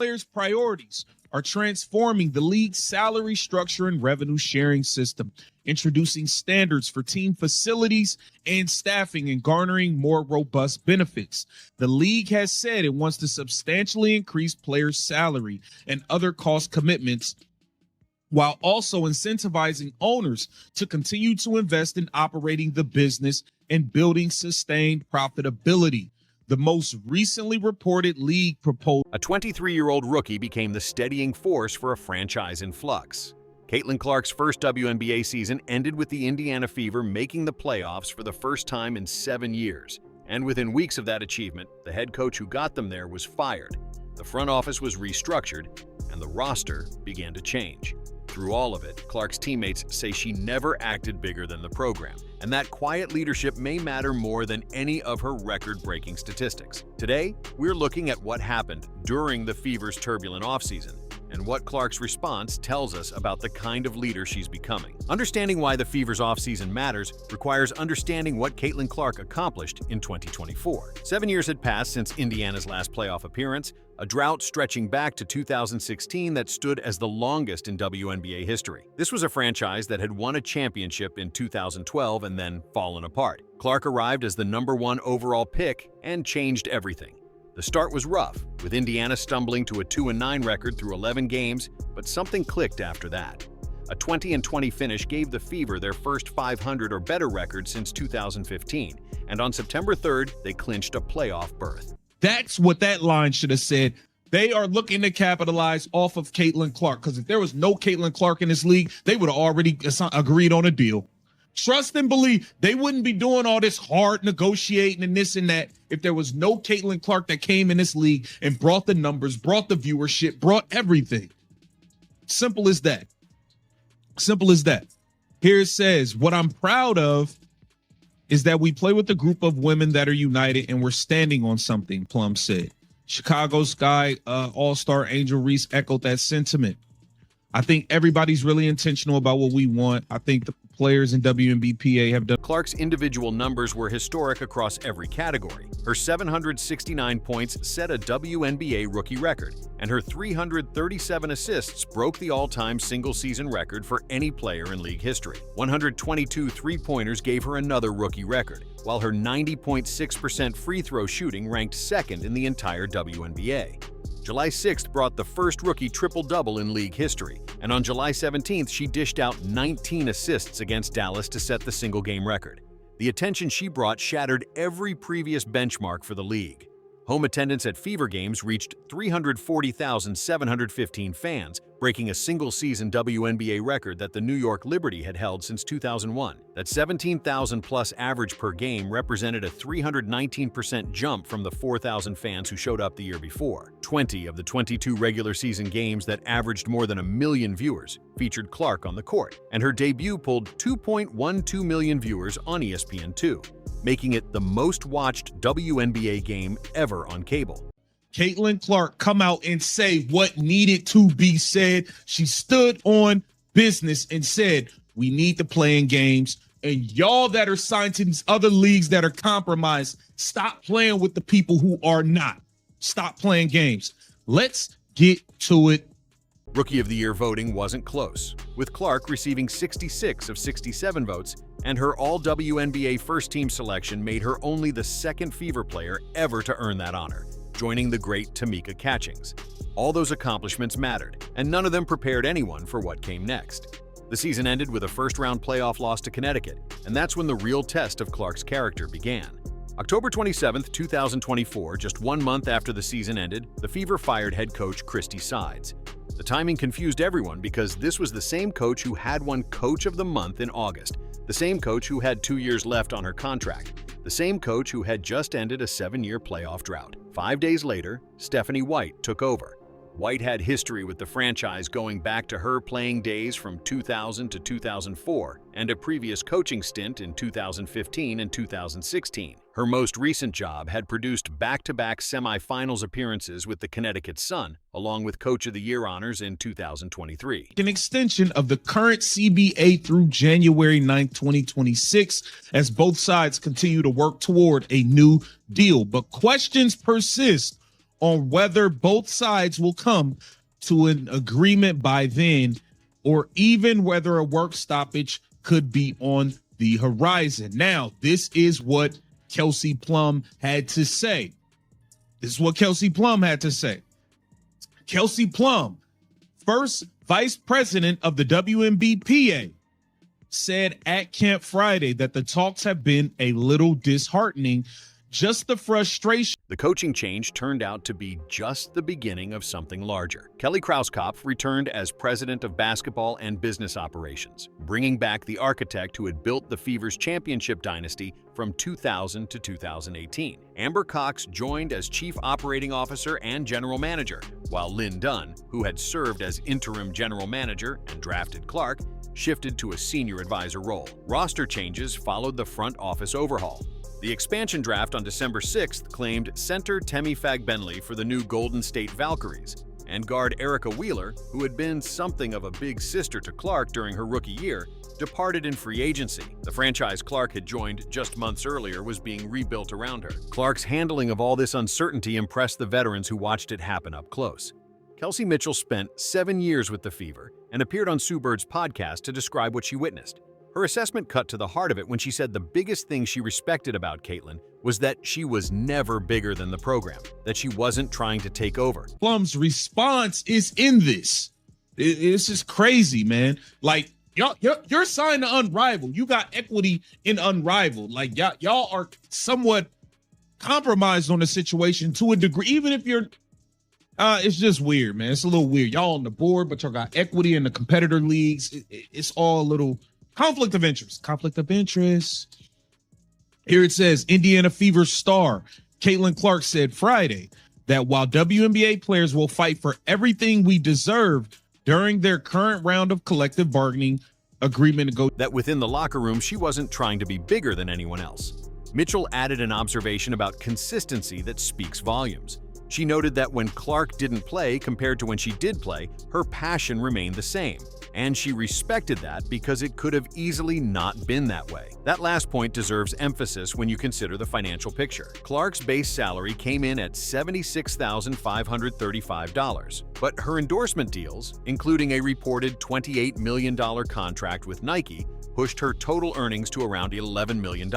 Players' priorities are transforming the league's salary structure and revenue sharing system, introducing standards for team facilities and staffing, and garnering more robust benefits. The league has said it wants to substantially increase players' salary and other cost commitments, while also incentivizing owners to continue to invest in operating the business and building sustained profitability. The most recently reported league proposal. A 23-year-old rookie became the steadying force for a franchise in flux. Caitlin Clark's first WNBA season ended with the Indiana Fever making the playoffs for the first time in 7 years. And within weeks of that achievement, the head coach who got them there was fired. The front office was restructured, and the roster began to change. Through all of it, Clark's teammates say she never acted bigger than the program, and that quiet leadership may matter more than any of her record-breaking statistics. Today, we're looking at what happened during the Fever's turbulent offseason, and what Clark's response tells us about the kind of leader she's becoming. Understanding why the Fever's offseason matters requires understanding what Caitlin Clark accomplished in 2024. 7 years had passed since Indiana's last playoff appearance, a drought stretching back to 2016 that stood as the longest in WNBA history. This was a franchise that had won a championship in 2012 and then fallen apart. Clark arrived as the #1 overall pick and changed everything. The start was rough, with Indiana stumbling to a 2-9 record through 11 games, but something clicked after that. A 20-20 finish gave the Fever their first 500 or better record since 2015, and on September 3rd, they clinched a playoff berth. That's what that line should have said. They are looking to capitalize off of Caitlin Clark, because if there was no Caitlin Clark in this league, they would have already agreed on a deal. Trust and believe, they wouldn't be doing all this hard negotiating and this and that if there was no Caitlin Clark that came in this league and brought the numbers, brought the viewership, brought everything. Simple as that. Simple as that. Here it says, what I'm proud of is that we play with a group of women that are united and we're standing on something, Plum said. Chicago Sky All-Star Angel Reese echoed that sentiment. I think everybody's really intentional about what we want. I think the players in WNBPA have done. Clark's individual numbers were historic across every category. Her 769 points set a WNBA rookie record, and her 337 assists broke the all-time single-season record for any player in league history. 122 three-pointers gave her another rookie record, while her 90.6% free throw shooting ranked second in the entire WNBA. July 6th brought the first rookie triple-double in league history, and on July 17th she dished out 19 assists against Dallas to set the single-game record. The attention she brought shattered every previous benchmark for the league. Home attendance at Fever games reached 340,715 fans, breaking a single-season WNBA record that the New York Liberty had held since 2001. That 17,000-plus average per game represented a 319% jump from the 4,000 fans who showed up the year before. 20 of the 22 regular season games that averaged more than 1 million viewers featured Clark on the court, and her debut pulled 2.12 million viewers on ESPN2, making it the most-watched WNBA game ever on cable. Caitlin Clark come out and say what needed to be said. She stood on business and said, we need to play in games. And y'all that are signed to these other leagues that are compromised, stop playing with the people who are not. Stop playing games. Let's get to it. Rookie of the Year voting wasn't close, with Clark receiving 66 of 67 votes, and her All-WNBA first-team selection made her only the second Fever player ever to earn that honor, joining the great Tamika Catchings. All those accomplishments mattered, and none of them prepared anyone for what came next. The season ended with a first-round playoff loss to Connecticut, and that's when the real test of Clark's character began. October 27, 2024, just 1 month after the season ended, the Fever fired head coach Christie Sides. The timing confused everyone because this was the same coach who had won Coach of the Month in August, the same coach who had 2 years left on her contract, the same coach who had just ended a 7-year playoff drought. 5 days later, Stephanie White took over. White had history with the franchise going back to her playing days from 2000 to 2004 and a previous coaching stint in 2015 and 2016. Her most recent job had produced back-to-back semifinals appearances with the Connecticut Sun, along with Coach of the Year honors in 2023. An extension of the current CBA through January 9th, 2026, as both sides continue to work toward a new deal. But questions persist on whether both sides will come to an agreement by then, or even whether a work stoppage could be on the horizon. Now, this is what Kelsey Plum had to say. Kelsey Plum, first vice president of the WNBA, said at Camp Friday that the talks have been a little disheartening. Just the frustration. The coaching change turned out to be just the beginning of something larger. Kelly Krauskopf returned as president of basketball and business operations, bringing back the architect who had built the Fever's championship dynasty from 2000 to 2018. Amber Cox joined as chief operating officer and general manager, while Lynn Dunn, who had served as interim general manager and drafted Clark, shifted to a senior advisor role. Roster changes followed the front office overhaul. The expansion draft on December 6th claimed center Temi Fagbenle for the new Golden State Valkyries, and guard Erica Wheeler, who had been something of a big sister to Clark during her rookie year, departed in free agency. The franchise Clark had joined just months earlier was being rebuilt around her. Clark's handling of all this uncertainty impressed the veterans who watched it happen up close. Kelsey Mitchell spent 7 years with the Fever and appeared on Sue Bird's podcast to describe what she witnessed. Her assessment cut to the heart of it when she said the biggest thing she respected about Caitlin was that she was never bigger than the program, that she wasn't trying to take over. Plum's response is in this. It's just crazy, man. Like, you're signed to Unrivaled. You got equity in Unrivaled. Like, y'all are somewhat compromised on the situation to a degree, even if you're it's just weird, man. It's a little weird. Y'all on the board, but y'all got equity in the competitor leagues. It's all a little conflict of interest. Here it says, Indiana Fever star Caitlin Clark said Friday that while WNBA players will fight for everything we deserve during their current round of collective bargaining agreement, that within the locker room, she wasn't trying to be bigger than anyone else. Mitchell added an observation about consistency that speaks volumes. She noted that when Clark didn't play compared to when she did play, her passion remained the same. And she respected that because it could have easily not been that way. That last point deserves emphasis when you consider the financial picture. Clark's base salary came in at $76,535, but her endorsement deals, including a reported $28 million contract with Nike, pushed her total earnings to around $11 million.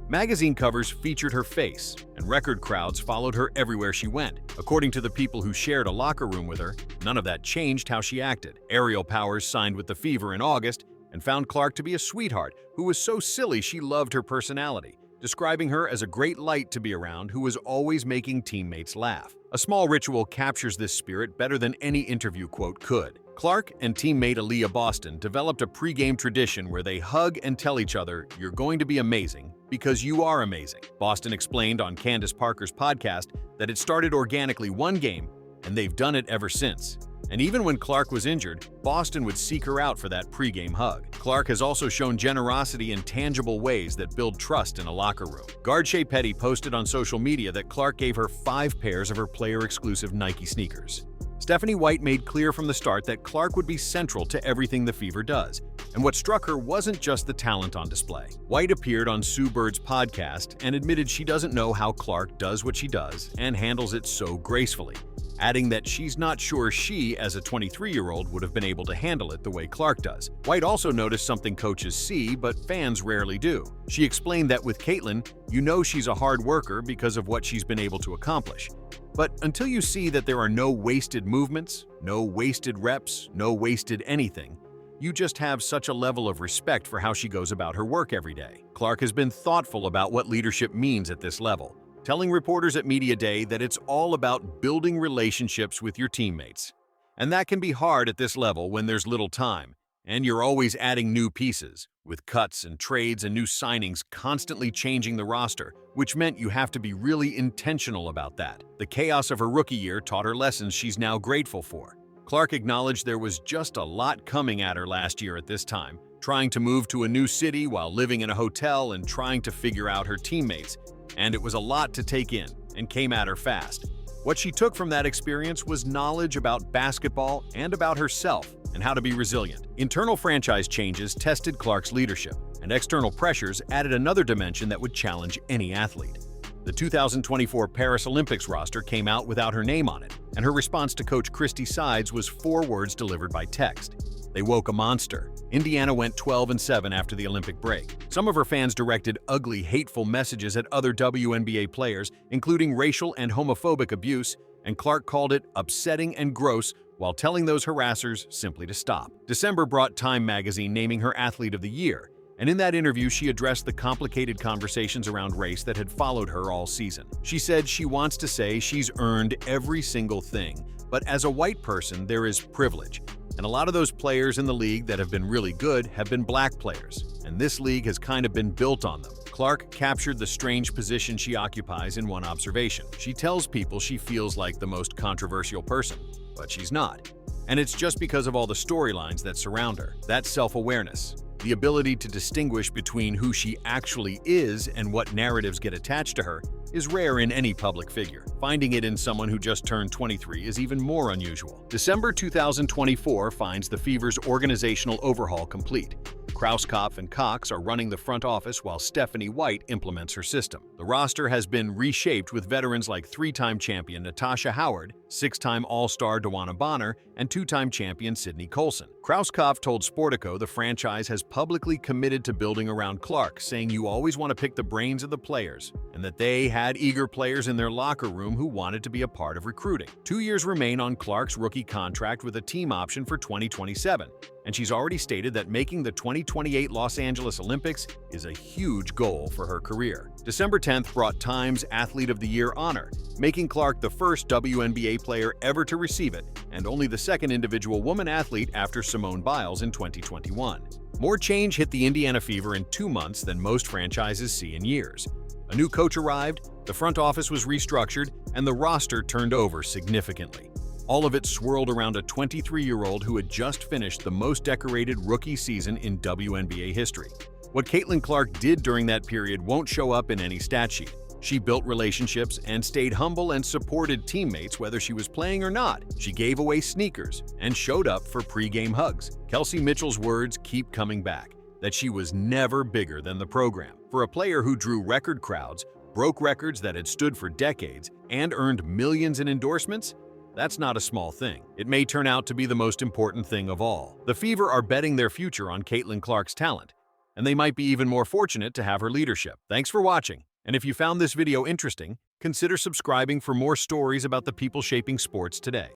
Magazine covers featured her face, and record crowds followed her everywhere she went. According to the people who shared a locker room with her, none of that changed how she acted. Aerial Powers signed with the Fever in August and found Clark to be a sweetheart who was so silly she loved her personality, describing her as a great light to be around who was always making teammates laugh. A small ritual captures this spirit better than any interview quote could. Clark and teammate Aliyah Boston developed a pregame tradition where they hug and tell each other, "You're going to be amazing because you are amazing." Boston explained on Candace Parker's podcast that it started organically one game, and they've done it ever since. And even when Clark was injured, Boston would seek her out for that pregame hug. Clark has also shown generosity in tangible ways that build trust in a locker room. Guard Shea Petty posted on social media that Clark gave her 5 pairs of her player-exclusive Nike sneakers. Stephanie White made clear from the start that Clark would be central to everything the Fever does, and what struck her wasn't just the talent on display. White appeared on Sue Bird's podcast and admitted she doesn't know how Clark does what she does and handles it so gracefully, adding that she's not sure she, as a 23-year-old, would have been able to handle it the way Clark does. White also noticed something coaches see, but fans rarely do. She explained that with Caitlin, you know she's a hard worker because of what she's been able to accomplish. But until you see that there are no wasted movements, no wasted reps, no wasted anything, you just have such a level of respect for how she goes about her work every day. Clark has been thoughtful about what leadership means at this level, telling reporters at Media Day that it's all about building relationships with your teammates. And that can be hard at this level when there's little time, and you're always adding new pieces, with cuts and trades and new signings constantly changing the roster, which meant you have to be really intentional about that. The chaos of her rookie year taught her lessons she's now grateful for. Clark acknowledged there was just a lot coming at her last year at this time, trying to move to a new city while living in a hotel and trying to figure out her teammates. And it was a lot to take in and came at her fast. What she took from that experience was knowledge about basketball and about herself and how to be resilient. Internal franchise changes tested Clark's leadership, and external pressures added another dimension that would challenge any athlete. The 2024 Paris Olympics roster came out without her name on it, and her response to coach Christie Sides was 4 words delivered by text. They woke a monster. Indiana went 12-7 after the Olympic break. Some of her fans directed ugly, hateful messages at other WNBA players, including racial and homophobic abuse, and Clark called it upsetting and gross while telling those harassers simply to stop. December brought Time magazine naming her Athlete of the Year, and in that interview she addressed the complicated conversations around race that had followed her all season. She said she wants to say she's earned every single thing, but as a white person there is privilege. And a lot of those players in the league that have been really good have been black players, and this league has kind of been built on them. Clark captured the strange position she occupies in one observation. She tells people she feels like the most controversial person, but she's not. And it's just because of all the storylines that surround her. That self-awareness, the ability to distinguish between who she actually is and what narratives get attached to her, is rare in any public figure. Finding it in someone who just turned 23 is even more unusual. December 2024 finds the Fever's organizational overhaul complete. Krauskopf and Cox are running the front office while Stephanie White implements her system. The roster has been reshaped with veterans like 3-time champion Natasha Howard, 6-time All-Star Dawana Bonner, and 2-time champion Sydney Colson. Krauskopf told Sportico the franchise has publicly committed to building around Clark, saying you always want to pick the brains of the players, and that they had eager players in their locker room who wanted to be a part of recruiting. 2 years remain on Clark's rookie contract with a team option for 2027, and she's already stated that making the 2028 Los Angeles Olympics is a huge goal for her career. December 10th brought Time's Athlete of the Year honor, making Clark the first WNBA player ever to receive it, and only the second individual woman athlete after Simone Biles in 2021. More change hit the Indiana Fever in 2 months than most franchises see in years. A new coach arrived, the front office was restructured, and the roster turned over significantly. All of it swirled around a 23-year-old who had just finished the most decorated rookie season in WNBA history. What Caitlin Clark did during that period won't show up in any stat sheet. She built relationships and stayed humble and supported teammates whether she was playing or not. She gave away sneakers and showed up for pre-game hugs. Kelsey Mitchell's words keep coming back, that she was never bigger than the program. For a player who drew record crowds, broke records that had stood for decades, and earned millions in endorsements, that's not a small thing. It may turn out to be the most important thing of all. The Fever are betting their future on Caitlin Clark's talent, and they might be even more fortunate to have her leadership. Thanks for watching, and if you found this video interesting, consider subscribing for more stories about the people shaping sports today.